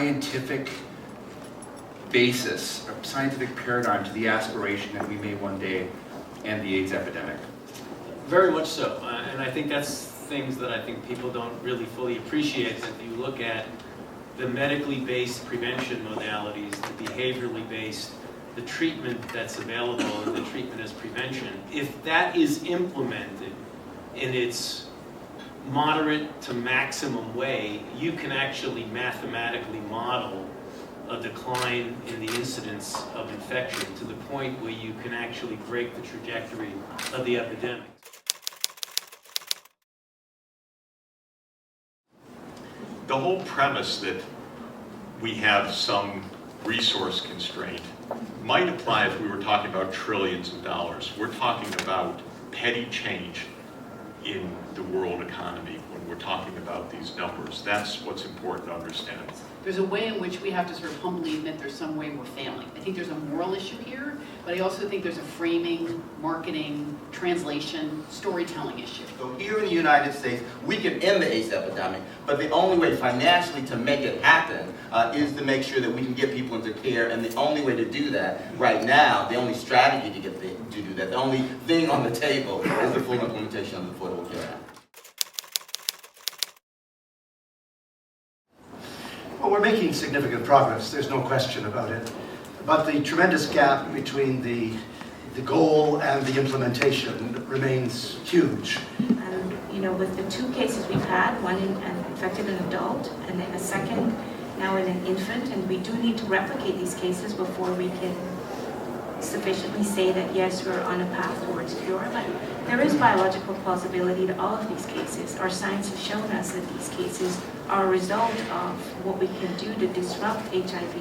scientific basis, a scientific paradigm to the aspiration that we may one day end the AIDS epidemic? Very much so, and I think that's things that I think people don't really fully appreciate. That if you look at the medically based prevention modalities, the behaviorally based, the treatment that's available, and the treatment as prevention, if that is implemented in its moderate to maximum way, you can actually mathematically model a decline in the incidence of infection to the point where you can actually break the trajectory of the epidemic. The whole premise that we have some resource constraint might apply if we were talking about trillions of dollars. We're talking about petty change in the world economy when we're talking about these numbers. That's what's important to understand. There's a way in which we have to sort of humbly admit there's some way we're failing. I think there's a moral issue here, but I also think there's a framing, marketing, translation, storytelling issue. So here in the United States, we can end the AIDS epidemic, but the only way financially to make it happen is to make sure that we can get people into care, and the only way to do that right now, the only strategy to do that, the only thing on the table is the full implementation of the Affordable Care Act. Well, we're making significant progress, there's no question about it. But the tremendous gap between the goal and the implementation remains huge. You know, with the 2 cases we've had, one infected an adult and then a second now in an infant, and we do need to replicate these cases before we can sufficiently say that yes, we're on a path towards cure. But there is biological plausibility to all of these cases. Our science has shown us that these cases are a result of what we can do to disrupt HIV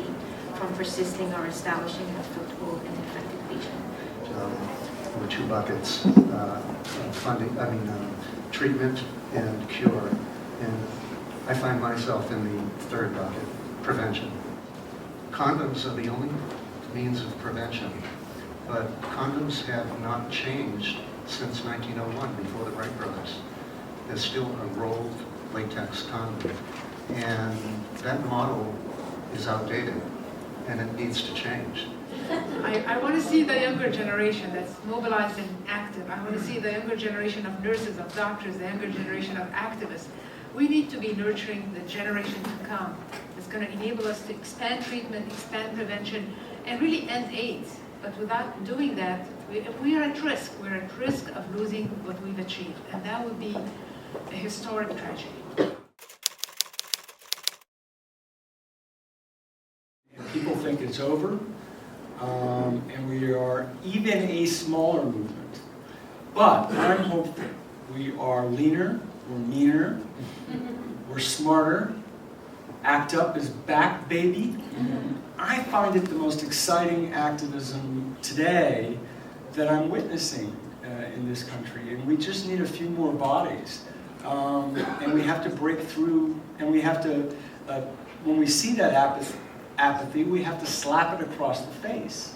from persisting or establishing a foothold in infected patient. The 2 buckets, treatment and cure. And I find myself in the 3rd bucket, prevention. Condoms are the only means of prevention, but condoms have not changed since 1901, before the Wright brothers. There's still a rolled latex condom, and that model is outdated, and it needs to change. I want to see the younger generation that's mobilized and active. I want to see the younger generation of nurses, of doctors, the younger generation of activists. We need to be nurturing the generation to come. It's going to enable us to expand treatment, expand prevention, and really end AIDS. But without doing that, we are at risk. We're at risk of losing what we've achieved. And that would be a historic tragedy. People think it's over, and we are even a smaller movement. But I'm hopeful. We are leaner, we're meaner, we're smarter. ACT UP is back, baby. I find it the most exciting activism today that I'm witnessing in this country, and we just need a few more bodies. And we have to break through, and we have to, when we see that apathy, we have to slap it across the face.